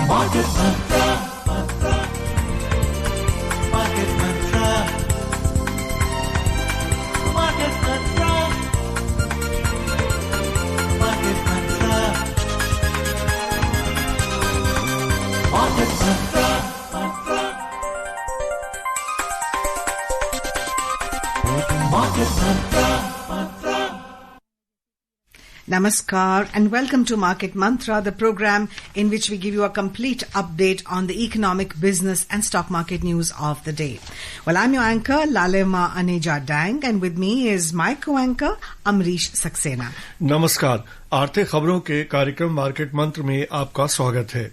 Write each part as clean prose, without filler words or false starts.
Market Mantra. Market Mantra. Market Mantra. Market Mantra. Market Mantra. Market Mantra. Namaskar and welcome to Market Mantra, the program in which we give you a complete update on the economic, business and stock market news of the day. Well, I'm your anchor, Lalema Aneja Dang, and with me is my co-anchor, Amrish Saxena. नमस्कार, आर्थिक खबरों के कार्यक्रम market मंत्र में आपका स्वागत है।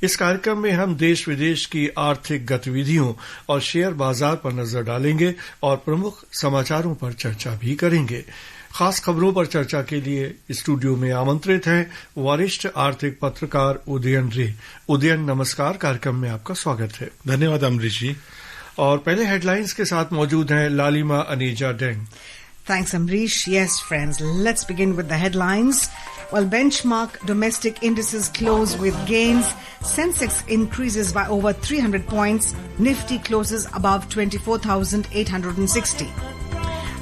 इस कार्यक्रम में हम देश विदेश की आर्थिक गतिविधियों और शेयर बाजार पर नजर डालेंगे और प्रमुख समाचारों पर चर्चा भी करेंगे। खास खबरों पर चर्चा के लिए स्टूडियो में आमंत्रित हैं वरिष्ठ आर्थिक पत्रकार उदयन रे। उदयन, नमस्कार, कार्यक्रम में आपका स्वागत है। धन्यवाद अमरीश जी। और पहले हेडलाइंस के साथ मौजूद हैं लालिमा Aneeza Deng. Thanks, Amrish. Yes, friends, let's begin with the headlines. Well, benchmark domestic indices close with gains. Sensex increases by over 300 points. Nifty closes above 24,860.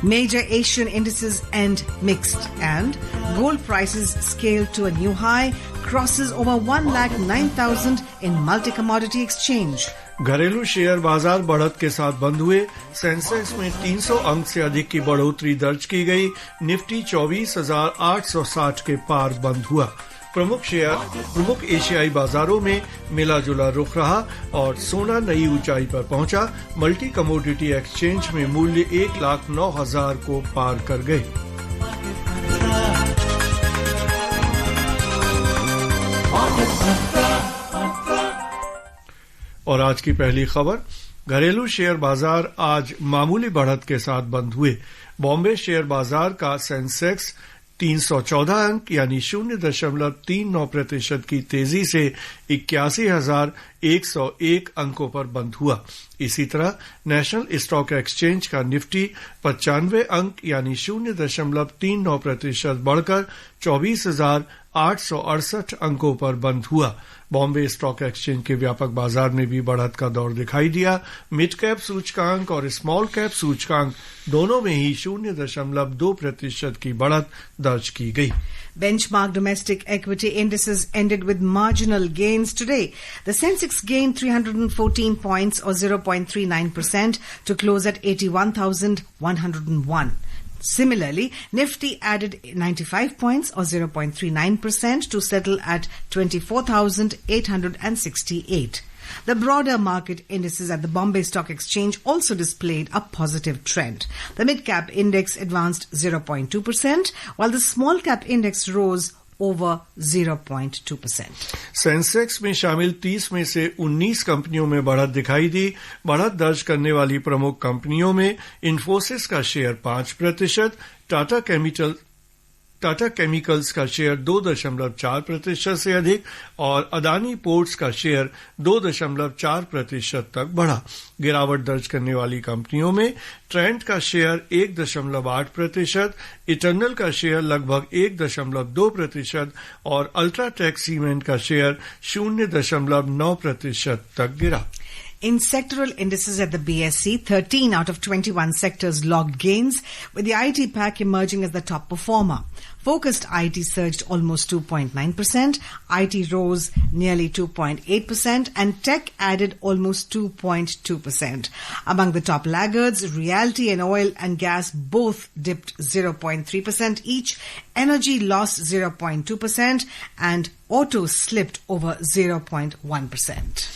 Major Asian indices end mixed, and gold prices scale to a new high, crosses over 1,09,000 in multi-commodity exchange. घरेलू share बाजार बढ़त के साथ बंद हुए। Sensex में 300 अंक से अधिक की बढ़ोतरी दर्ज की गई। निफ्टी 24,860 के पार बंद हुआ। प्रमुख एशियाई बाजारों में मिला जुला रुख रहा और सोना नई ऊंचाई पर पहुंचा। मल्टी कमोडिटी एक्सचेंज में मूल्य 1,09,000 को पार कर गए। और आज की पहली खबर, घरेलू शेयर बाजार आज मामूली बढ़त के साथ बंद हुए। बॉम्बे शेयर बाजार का सेंसेक्स 314 अंक यानी 0.39% की तेजी से 81,101 अंकों पर बंद हुआ। इसी तरह नेशनल स्टॉक एक्सचेंज का निफ्टी 95 अंक यानी 0.39% बढ़कर 24,868 अंकों पर बंद हुआ। बॉम्बे स्टॉक एक्सचेंज के व्यापक बाजार में भी बढ़त का दौर दिखाई दिया। मिड कैप सूचकांक और स्मॉल कैप सूचकांक दोनों में ही 0.2% की बढ़त दर्ज की गई। Benchmark domestic equity indices ended with marginal gains today. The Sensex gained 314 points or 0.39% to close at 81,101. Similarly, Nifty added 95 points or 0.39% to settle at 24,868. The broader market indices at the Bombay Stock Exchange also displayed a positive trend. The mid-cap index advanced 0.2%, while the small-cap index rose over 0.2%. Sensex में शामिल 30 में से 19 कंपनियों में बढ़त दिखाई दी। बढ़त दर्ज करने वाली प्रमुख कंपनियों में इन्फोसिस का शेयर 5%, टाटा केमिकल्स का शेयर 2.4% से अधिक और अदानी पोर्ट्स का शेयर 2.4% तक बढ़ा। गिरावट दर्ज करने वाली कंपनियों में ट्रेंट का शेयर 1.8%, इटर्नल का शेयर लगभग 1.2% और अल्ट्राटेक सीमेंट का शेयर 0.9% तक गिरा। In sectoral indices at the BSE, 13 out of 21 sectors logged gains, with the IT pack emerging as the top performer. Focused IT surged almost 2.9%, IT rose nearly 2.8%, and tech added almost 2.2%. Among the top laggards, realty and oil and gas both dipped 0.3% each, energy lost 0.2%, and auto slipped over 0.1%.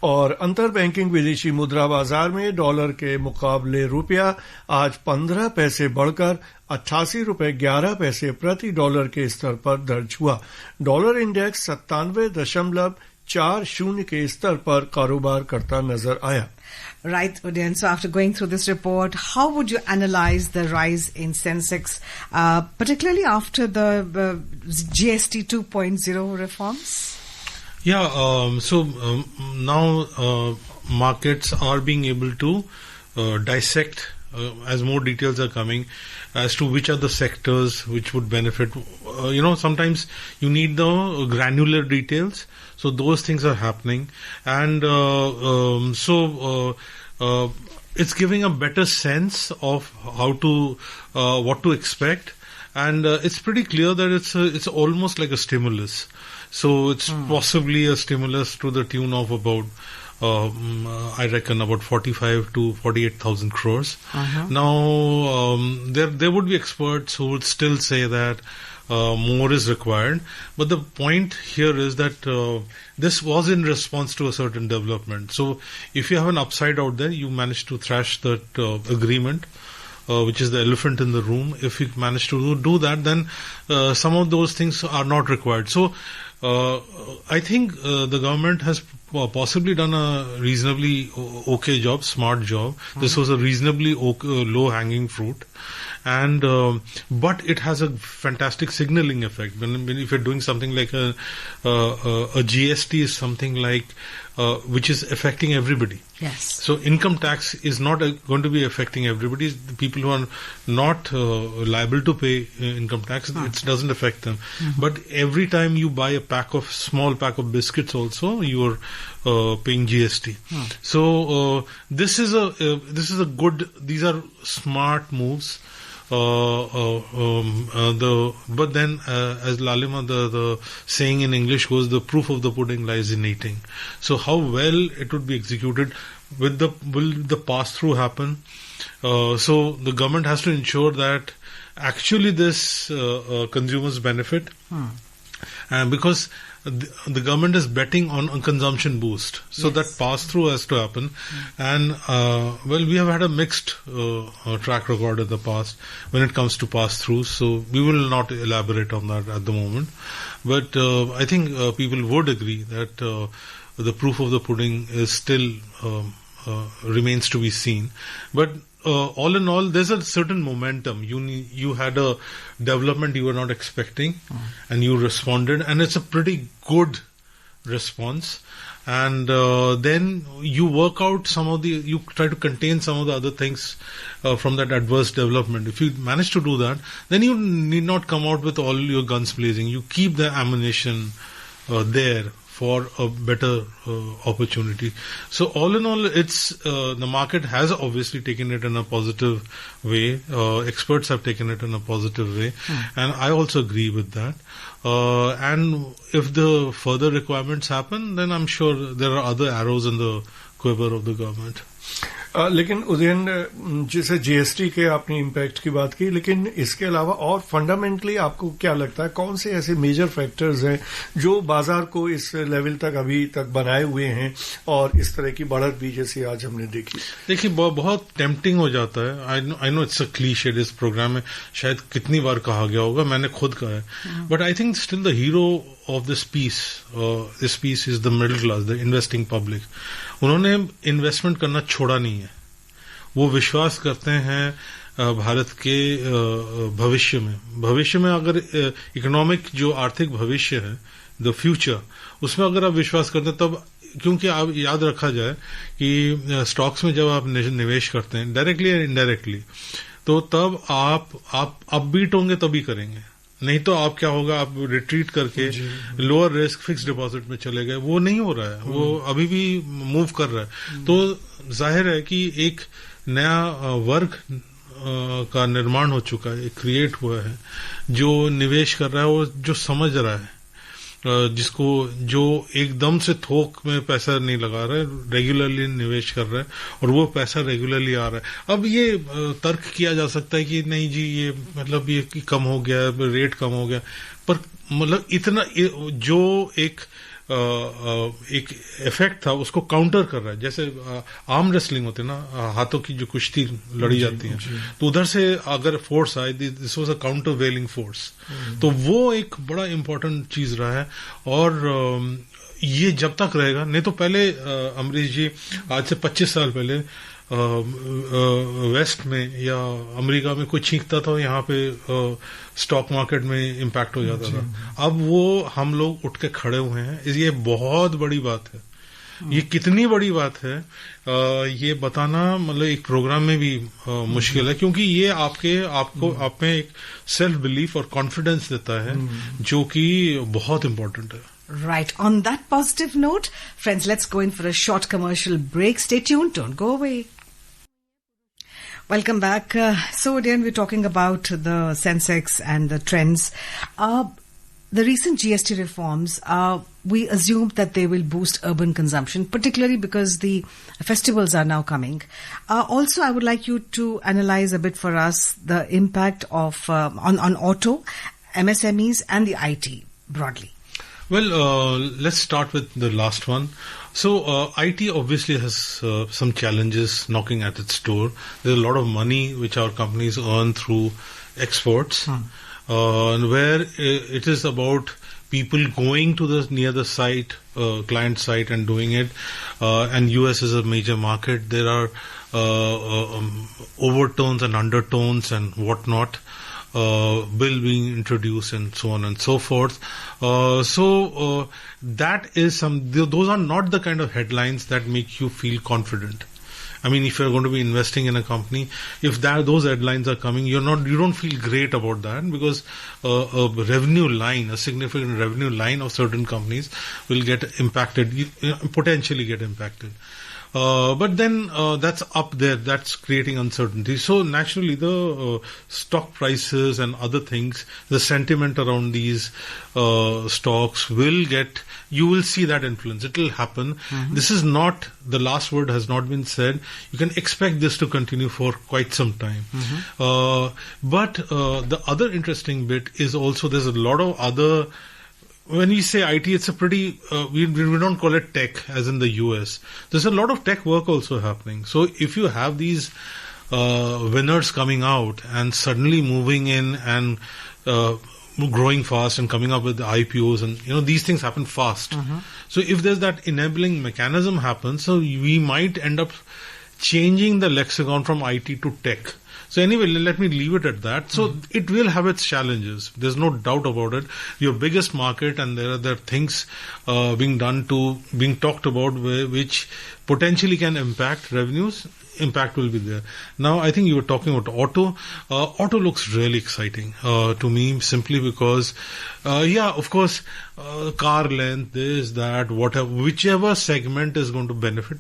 और अंतर banking विदेशी मुद्रा बाजार में dollar के मुकाबले रुपया आज 15 पैसे बढ़कर 88 रुपए 11 पैसे प्रति डॉलर के स्तर पर दर्ज हुआ। डॉलर इंडेक्स 97.40 के स्तर पर कारोबार करता नजर आया। Right, Udayan. So after going through this report, how would you analyze the rise in Sensex, particularly after the GST 2.0 reforms? Yeah, now markets are being able to dissect as more details are coming as to which are the sectors which would benefit. Sometimes you need the granular details. So those things are happening. And it's giving a better sense of how to, what to expect. And it's pretty clear that it's almost like a stimulus. So it's possibly a stimulus to the tune of about, I reckon, about 45 to 48,000 crores. Now, there would be experts who would still say that more is required. But the point here is that this was in response to a certain development. So if you have an upside out there, you manage to thrash that agreement, which is the elephant in the room. If you manage to do that, then some of those things are not required. So I think the government has possibly done a reasonably okay job, smart job. This was a reasonably low-hanging fruit. And but it has a fantastic signaling effect. When if you're doing something like a GST is something like which is affecting everybody. Yes. So income tax is not going to be affecting everybody. The people who are not liable to pay income tax, it doesn't affect them. But every time you buy a small pack of biscuits, also you are paying GST. So this is a good. These are smart moves. But then, as Lalima, the saying in English goes, the proof of the pudding lies in eating. So how well it would be executed, will the pass-through happen? So the government has to ensure that actually this consumers benefit, and because the government is betting on a consumption boost. So that pass-through has to happen. And, we have had a mixed track record in the past when it comes to pass-throughs. So we will not elaborate on that at the moment. But I think people would agree that the proof of the pudding is still remains to be seen. But all in all, there's a certain momentum. You had a development you were not expecting, and you responded, and it's a pretty good response. And then you work out you try to contain some of the other things from that adverse development. If you manage to do that, then you need not come out with all your guns blazing. You keep the ammunition there for a better opportunity. So all in all, it's the market has obviously taken it in a positive way. Experts have taken it in a positive way, and I also agree with that. And if the further requirements happen, then I'm sure there are other arrows in the quiver of the government. लेकिन उदयन, जैसे GST के आपने impact की बात की, लेकिन इसके अलावा और फंडामेंटली आपको क्या लगता है, कौन से ऐसे मेजर फैक्टर्स हैं जो बाजार को इस लेवल तक अभी तक बनाए हुए हैं और इस तरह की बढ़त भी जैसे आज हमने देखी? देखिए, बहुत टेम्पटिंग हो जाता है. I know it's a cliché, इस प्रोग्राम में शायद कितनी बार कहा गया होगा, मैंने खुद कहा है, but I think still the hero of this piece is the middle class, the investing public. उन्होंने इन्वेस्टमेंट करना छोड़ा नहीं है. वो विश्वास करते हैं भारत के भविष्य में अगर इकोनॉमिक जो आर्थिक भविष्य है, द फ्यूचर, उसमें अगर आप विश्वास करते हैं, तब क्योंकि आप याद रखा जाए कि स्टॉक्स में जब आप निवेश करते हैं डायरेक्टली या इनडायरेक्टली, तो तब आप अपबीट होंगे तभी करेंगे. नहीं तो आप क्या होगा, आप रिट्रीट करके लोअर रिस्क फिक्स डिपॉजिट में चले गए. वो नहीं हो रहा है, वो अभी भी मूव कर रहा है. तो जाहिर है कि एक नया वर्ग का निर्माण हो चुका है, क्रिएट हुआ है, जो निवेश कर रहा है और जो समझ रहा है, जो एकदम से थोक में पैसा नहीं लगा रहा है, रेगुलरली निवेश कर रहा है और वो पैसा रेगुलरली आ रहा है. अब ये तर्क किया जा सकता है कि नहीं जी, ये मतलब ये कम हो गया, रेट कम हो गया, पर मतलब इतना जो एक इफेक्ट था उसको काउंटर कर रहा है. जैसे आर्म रेसलिंग होते ना, हाथों की जो कुश्ती लड़ी जाती है, तो उधर से अगर फोर्स आए, this was a countervailing force. तो वो एक बड़ा इंपॉर्टेंट चीज रहा है. और ये जब तक रहेगा, नहीं तो पहले अमरीश जी, आज से 25 साल पहले वेस्ट में या अमेरिका में कोई छींकता था, यहाँ पे स्टॉक मार्केट में इम्पैक्ट हो जाता था. अब वो हम लोग उठ के खड़े हुए हैं. ये बहुत बड़ी बात है. ये कितनी बड़ी बात है ये बताना मतलब एक प्रोग्राम में भी मुश्किल है, क्योंकि ये आप में एक सेल्फ बिलीफ और कॉन्फिडेंस देता है जो कि बहुत इंपॉर्टेंट है. Right. On that positive note, friends, let's go in for a short commercial break. Stay tuned. Don't go away. Welcome back. So again, we're talking about the Sensex and the trends. The recent GST reforms, we assume that they will boost urban consumption, particularly because the festivals are now coming. Also, I would like you to analyze a bit for us the impact of on auto, MSMEs, and the IT broadly. Well, let's start with the last one. So, IT obviously has some challenges knocking at its door. There's a lot of money which our companies earn through exports, where it is about people going to near the site, client site, and doing it. And US is a major market. There are overtones and undertones and whatnot. Bill being introduced and so on and so forth. So that is those are not the kind of headlines that make you feel confident. I mean, if you're going to be investing in a company, if those headlines are coming, you don't feel great about that, because a revenue line, a significant revenue line of certain companies will get impacted, potentially get impacted. But then that's up there, that's creating uncertainty. So naturally the stock prices and other things, the sentiment around these stocks you will see that influence. It will happen. This is not, the last word has not been said. You can expect this to continue for quite some time. But the other interesting bit is also there's a lot of other. When we say IT, it's a pretty, we don't call it tech as in the US. There's a lot of tech work also happening. So if you have these winners coming out and suddenly moving in and growing fast and coming up with IPOs, and these things happen fast. So if there's that enabling mechanism happens, so we might end up changing the lexicon from IT to tech. So anyway, let me leave it at that. So it will have its challenges. There's no doubt about it. Your biggest market, and there are things being talked about which potentially can impact revenues. Impact will be there. Now, I think you were talking about auto. Auto looks really exciting to me, simply because, of course, car length, this, that, whatever, whichever segment is going to benefit.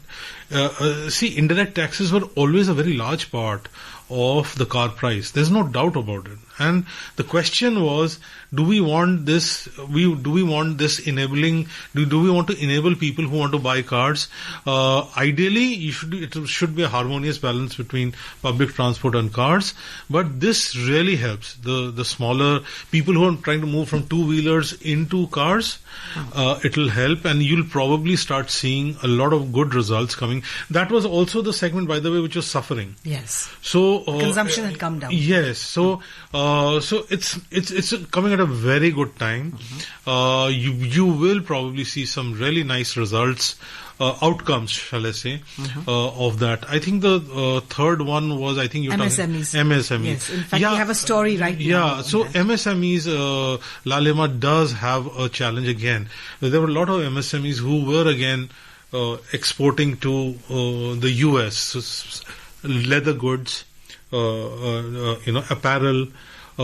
See, indirect taxes were always a very large part of the car price. There's no doubt about it. And the question was, do we want this enabling, do we want to enable people who want to buy cars? Ideally, it should be a harmonious balance between public transport and cars, but this really helps the smaller people who are trying to move from two-wheelers into cars. It will help, and you'll probably start seeing a lot of good results coming. That was also the segment, by the way, which was suffering. Yes. So consumption had come down. Yes. So it's coming at a very good time. You will probably see some really nice results, outcomes, shall I say, of that. I think the third one was, I think you MSMEs. MSMEs. Yes. In fact, we have a story right now. Yeah. So MSMEs, Lalema does have a challenge again. There were a lot of MSMEs who were again exporting to the US, leather goods, apparel,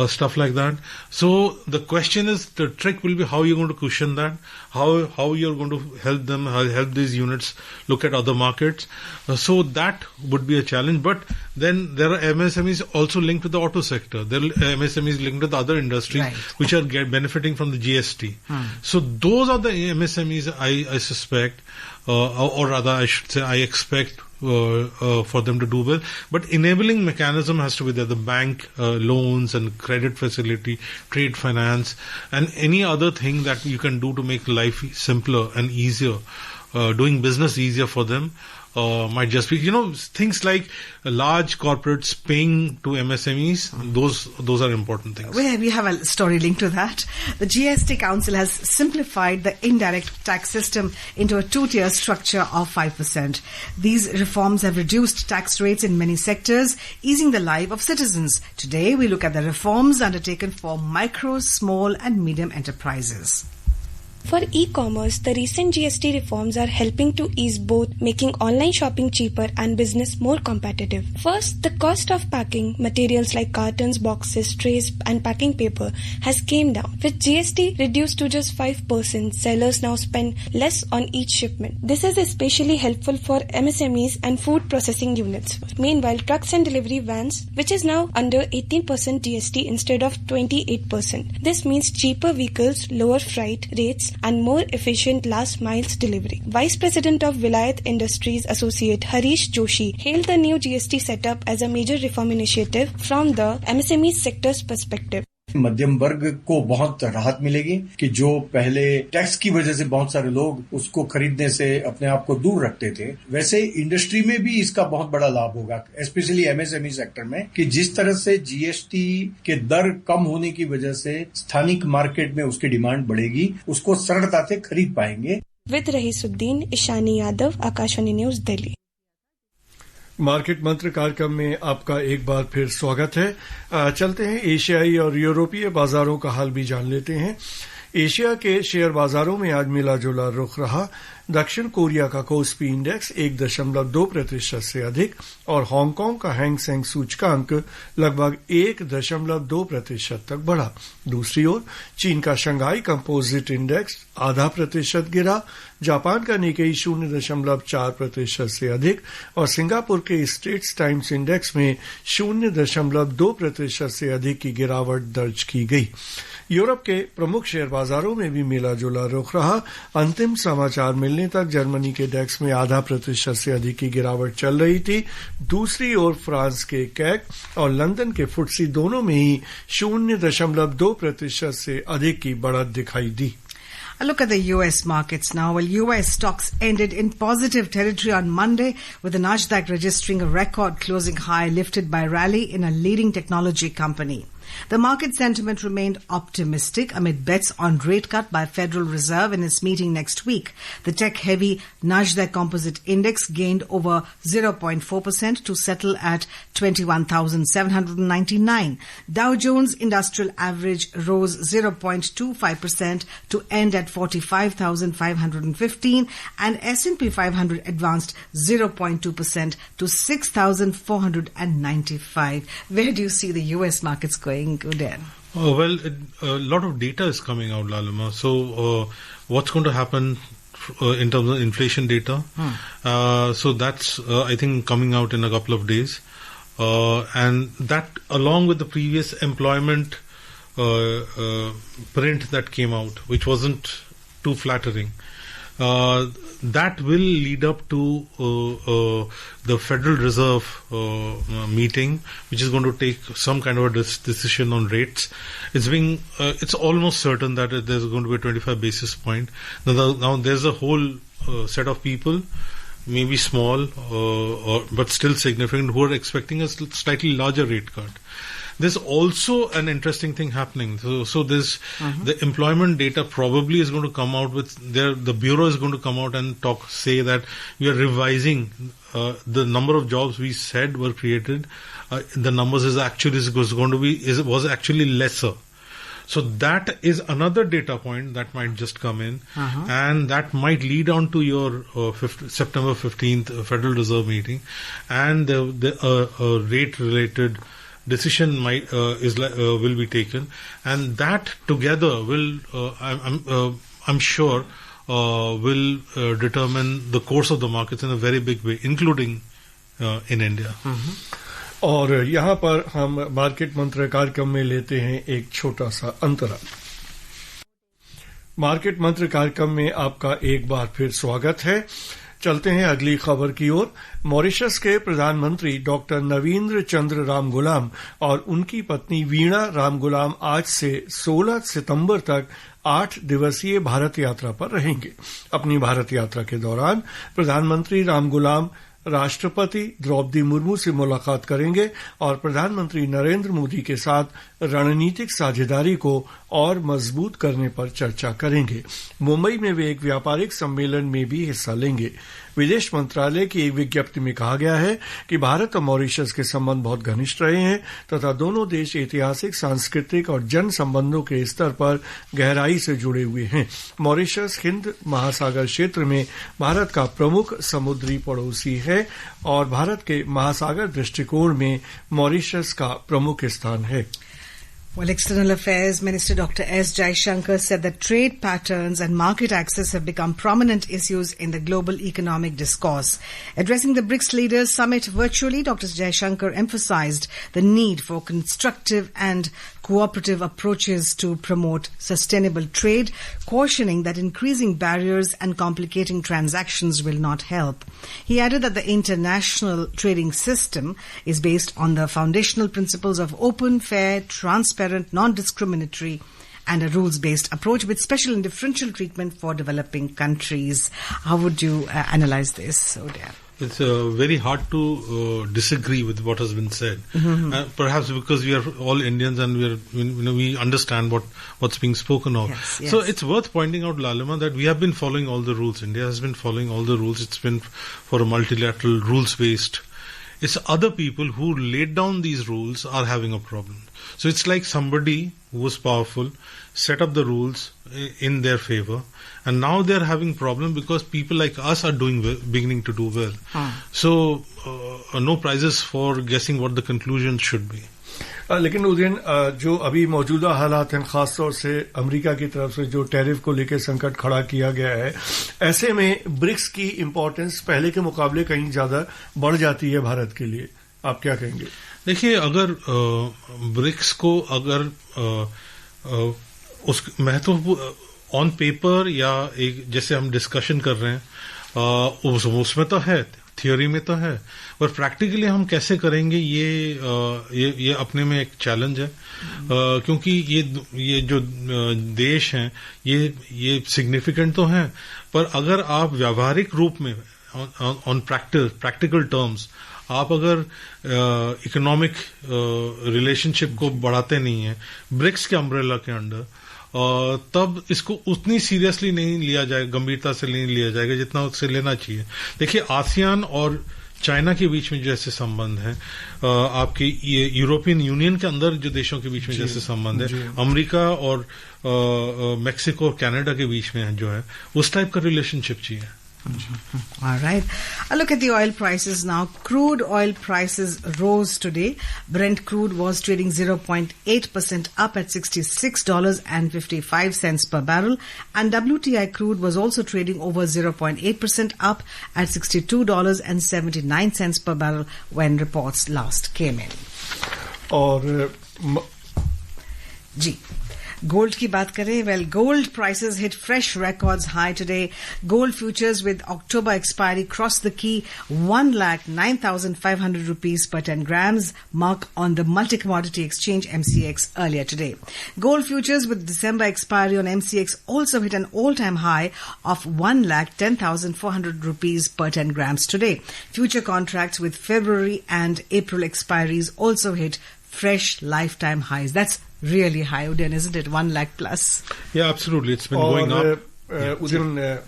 stuff like that. So the question is, the trick will be how you're going to cushion that, how you're going to help them, help these units look at other markets. So that would be a challenge. But then there are MSMEs also linked to the auto sector. There are MSMEs linked to the other industries, right, which are benefiting from the GST. So those are the MSMEs I suspect, or rather I should say I expect for them to do well. But enabling mechanism has to be there. The bank loans and credit facility, trade finance, and any other thing that you can do to make life simpler and easier, doing business easier for them. Might just be, things like large corporates paying to MSMEs. Those are important things. We have a story linked to that. The GST Council has simplified the indirect tax system into a two-tier structure of 5%. These reforms have reduced tax rates in many sectors, easing the life of citizens. Today, we look at the reforms undertaken for micro, small, and medium enterprises. For e-commerce, the recent GST reforms are helping to ease both, making online shopping cheaper and business more competitive. First, the cost of packing materials like cartons, boxes, trays and packing paper has came down. With GST reduced to just 5%, sellers now spend less on each shipment. This is especially helpful for MSMEs and food processing units. Meanwhile, trucks and delivery vans, which is now under 18% GST instead of 28%. This means cheaper vehicles, lower freight rates and more efficient last miles delivery. Vice President of Vilayat Industries Associate Harish Joshi hailed the new GST setup as a major reform initiative from the MSME sector's perspective. मध्यम वर्ग को बहुत राहत मिलेगी कि जो पहले tax की वजह से बहुत सारे लोग उसको खरीदने से अपने आप को दूर रखते थे, वैसे इंडस्ट्री में भी इसका बहुत बड़ा लाभ होगा, स्पेशली एमएसएमई सेक्टर में, कि जिस तरह से जीएसटी के दर कम होने की वजह से स्थानिक मार्केट में उसकी डिमांड बढ़ेगी, उसको सरलता से खरीद पाएंगे। With Rahisuddin, Ishani Yadav, Akashvani news, Delhi. Market मंत्र कार्यक्रम में आपका एक बार फिर स्वागत है। चलते हैं एशियाई और यूरोपीय बाजारों का हाल भी जान लेते हैं। एशिया के शेयर बाजारों में आज मिला जुला रुख रहा। दक्षिण कोरिया का कोस्पी इंडेक्स 1.2% से अधिक और हांगकांग का हैंग सेंग सूचकांक लगभग 1.2% तक बढ़ा। दूसरी ओर चीन का शंघाई कंपोजिट इंडेक्स 0.5% गिरा। जापान का निकेई 0.4% से अधिक और सिंगापुर के स्ट्रेट्स टाइम्स इंडेक्स में 0.2% से अधिक की गिरावट दर्ज की गई। यूरोप के प्रमुख शेयर बाजारों में भी मिला जुला रुख रहा। अंतिम समाचार मिलने तक जर्मनी के डेक्स में 0.5% से अधिक की गिरावट चल रही थी। दूसरी ओर फ्रांस के कैक और लंदन के फुटसी दोनों में ही 0.2% से अधिक की बढ़त दिखाई दी। A look at the U.S. markets now. Well, U.S. stocks ended in positive territory on Monday, with the Nasdaq registering a record closing high lifted by rally in a leading technology company. The market sentiment remained optimistic amid bets on rate cut by Federal Reserve in its meeting next week. The tech-heavy Nasdaq Composite Index gained over 0.4% to settle at 21,799. Dow Jones Industrial Average rose 0.25% to end at 45,515, and S&P 500 advanced 0.2% to 6,495. Where do you see the U.S. markets going? Well, a lot of data is coming out, Lalima. So, what's going to happen in terms of inflation data? So that's, I think, coming out in a couple of days. And that, along with the previous employment print that came out, which wasn't too flattering, that will lead up to the Federal Reserve meeting, which is going to take some kind of a decision on rates. It's almost certain that there's going to be a 25 basis point. Now there's a whole set of people, maybe small but still significant, who are expecting a slightly larger rate cut. There's also an interesting thing happening. So there's the employment data probably is going to come out with the bureau is going to come out and say that we are revising the number of jobs we said were created. The numbers was actually lesser. So that is another data point that might just come in, and that might lead on to your September 15th Federal Reserve meeting, and the rate related decision will be taken, and that together will I'm sure will determine the course of the markets in a very big way, including in India. और यहाँ पर हम market मंत्र कार्यक्रम में लेते हैं एक छोटा सा अंतराल। मार्केट मंत्र कार्यक्रम में आपका एक बार फिर स्वागत है। चलते हैं अगली खबर की ओर। मॉरिशस के प्रधानमंत्री डॉक्टर नवींद्र चंद्र रामगुलाम और उनकी पत्नी वीणा रामगुलाम आज से 16 सितंबर तक 8 दिवसीय भारत यात्रा पर रहेंगे। अपनी भारत यात्रा के दौरान प्रधानमंत्री रामगुलाम राष्ट्रपति द्रौपदी मुर्मू से मुलाकात करेंगे और प्रधानमंत्री नरेंद्र मोदी के साथ रणनीतिक साझेदारी को और मजबूत करने पर चर्चा करेंगे। मुंबई में वे एक व्यापारिक सम्मेलन में भी हिस्सा लेंगे। विदेश मंत्रालय की एक विज्ञप्ति में कहा गया है कि भारत और मॉरिशस के संबंध बहुत घनिष्ठ रहे हैं तथा दोनों देश ऐतिहासिक, सांस्कृतिक और जन संबंधों के स्तर पर गहराई से जुड़े हुए हैं। मॉरिशस हिंद महासागर क्षेत्र में भारत का प्रमुख समुद्री पड़ोसी है और भारत के महासागर दृष्टिकोण में मॉरिशस का प्रमुख स्थान है। Well, External Affairs Minister Dr. S. Jaishankar said that trade patterns and market access have become prominent issues in the global economic discourse. Addressing the BRICS Leaders Summit virtually, Dr. Jaishankar emphasized the need for constructive and cooperative approaches to promote sustainable trade, cautioning that increasing barriers and complicating transactions will not help. He added that the international trading system is based on the foundational principles of open, fair, transparent, non-discriminatory and a rules-based approach with special and differential treatment for developing countries. How would you analyze this, Uday? It's very hard to disagree with what has been said. Perhaps because we are all Indians and we understand what's being spoken of. Yes. So it's worth pointing out, Lalima, that we have been following all the rules. India has been following all the rules. It's been for a multilateral, rules-based. It's other people who laid down these rules are having a problem. So it's like somebody who was powerful set up the rules in their favor, and now they're having problem because people like us are beginning to do well. So no prizes for guessing what the conclusion should be. लेकिन उस दिन जो अभी मौजूदा हालात हैं, खासतौर से अमेरिका की तरफ से जो टैरिफ को लेकर संकट खड़ा किया गया है, ऐसे में ब्रिक्स की इंपॉर्टेंस पहले के मुकाबले कहीं ज्यादा बढ़ जाती है भारत के लिए। आप क्या कहेंगे? देखिए, अगर ब्रिक्स को अगर उस महत्व ऑन पेपर या एक जैसे हम डिस्कशन कर रहे हैं उसमें तो है, थियोरी में तो है, और प्रैक्टिकली हम कैसे करेंगे ये अपने में एक चैलेंज है। क्योंकि ये जो देश हैं ये सिग्निफिकेंट तो हैं, पर अगर आप व्यावहारिक रूप में ऑन प्रैक्टिकल टर्म्स आप अगर इकोनॉमिक रिलेशनशिप को बढ़ाते नहीं हैं ब्रिक्स के अम्ब्रेला के अंडर, तब इसको उतनी सीरियसली नहीं लिया जाएगा, गंभीरता से नहीं लिया जाएगा जितना उससे लेना चाहिए। देखिए, आसियान और चाइना के बीच में जैसे संबंध है, आपके यूरोपियन यूनियन के अंदर जो देशों के बीच में जैसे संबंध है, अमेरिका और मेक्सिको और कनाडा के बीच में जो है, उस टाइप का रिलेशनशिप चाहिए। All right. A look at the oil prices now. Crude oil prices rose today. Brent crude was trading 0.8% up at $66.55 per barrel. And WTI crude was also trading over 0.8% up at $62.79 per barrel when reports last came in. और जी gold की बात करें, well, gold prices hit fresh records high today. Gold futures with October expiry crossed the key 1,09,500 rupees per 10 grams mark on the multi-commodity exchange MCX earlier today. Gold futures with December expiry on MCX also hit an all-time high of 1,10,400 rupees per 10 grams today. Future contracts with February and April expiries also hit fresh lifetime highs. That's really high, Udayan, isn't it? 1 lakh plus. Yeah, absolutely. It's been going up. उधर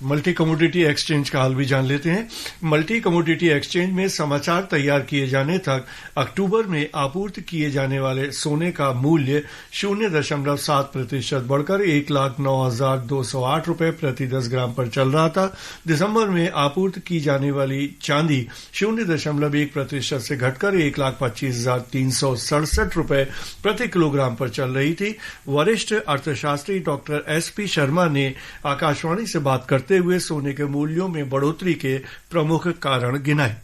multi commodity exchange का हाल भी जान लेते हैं। Multi commodity exchange में समाचार तैयार किए जाने तक अक्टूबर में आपूर्ति किए जाने वाले सोने का मूल्य 0.7% बढ़कर 1,09,208 रुपए प्रति 10 ग्राम पर चल रहा था। दिसंबर में आपूर्ति की जाने वाली चांदी 0.1% से घटकर 1,25,367 रुपए प्रति किलोग्राम पर चल रही थी। वरिष्ठ अर्थशास्त्री डॉक्टर एसपी शर्मा ने आकाशवाणी से बात करते हुए सोने के मूल्यों में बढ़ोतरी के प्रमुख कारण गिनाए।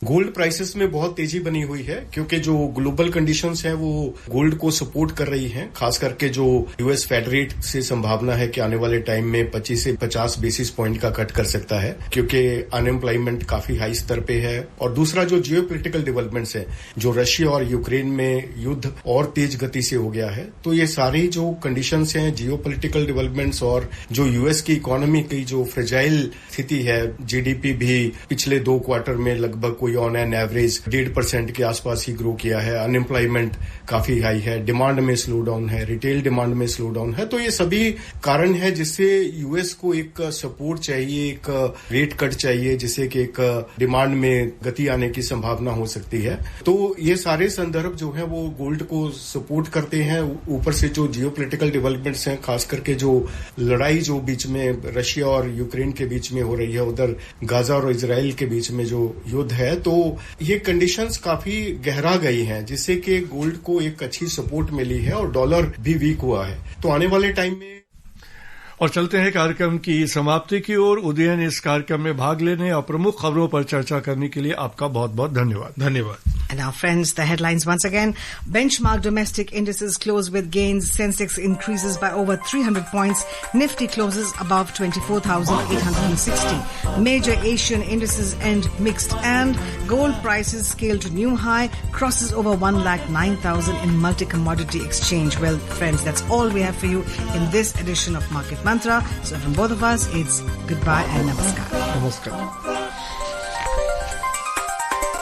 गोल्ड प्राइसेस में बहुत तेजी बनी हुई है क्योंकि जो ग्लोबल कंडीशंस हैं वो गोल्ड को सपोर्ट कर रही हैं। खास करके जो यूएस फेड रेट से संभावना है कि आने वाले टाइम में 25 से 50 बेसिस पॉइंट का कट कर सकता है क्योंकि अनएम्प्लॉयमेंट काफी हाई स्तर पे है। और दूसरा जो जियोपॉलिटिकल डेवलपमेंट्स है, जो रशिया और यूक्रेन में युद्ध और तेज गति से हो गया है, तो ये सारी जो कंडीशंस हैं, जियोपॉलिटिकल डेवलपमेंट्स और जो यूएस की इकोनॉमी की जो फ्रेजाइल स्थिति है, जीडीपी भी पिछले 2 क्वार्टर में लगभग कोई कोई ऑन एन एवरेज 1.5% के आसपास ही ग्रो किया है। अनएम्प्लॉयमेंट काफी हाई है, डिमांड में स्लो डाउन है, रिटेल डिमांड में स्लो डाउन है। तो ये सभी कारण है जिससे यूएस को एक सपोर्ट चाहिए, एक रेट कट चाहिए, जिससे कि एक डिमांड में गति आने की संभावना हो सकती है। तो ये सारे संदर्भ जो है वो गोल्ड को सपोर्ट करते हैं। ऊपर से जो जियोपॉलिटिकल डेवलपमेंट्स हैं, खास करके जो लड़ाई जो बीच में रशिया और यूक्रेन के बीच में हो रही है, उधर गाजा और इजराइल के बीच में जो युद्ध है, तो ये कंडीशंस काफी गहरा गई हैं, जिससे कि गोल्ड को एक अच्छी सपोर्ट मिली है और डॉलर भी वीक हुआ है। तो आने वाले टाइम में और चलते हैं कार्यक्रम की समाप्ति की ओर। उदयन, इस कार्यक्रम में भाग लेने और प्रमुख खबरों पर चर्चा करने के लिए आपका बहुत बहुत धन्यवाद। धन्यवाद। And now, friends, the headlines once again. Benchmark domestic indices close with gains. Sensex increases by over 300 points. Nifty closes above 24,860. Major Asian indices end mixed, and gold prices scale to new high, crosses over 1,09,000 in multi-commodity exchange. Well, friends, that's all we have for you in this edition of Market Mantra. So from both of us, it's goodbye and namaskar. नमस्कार।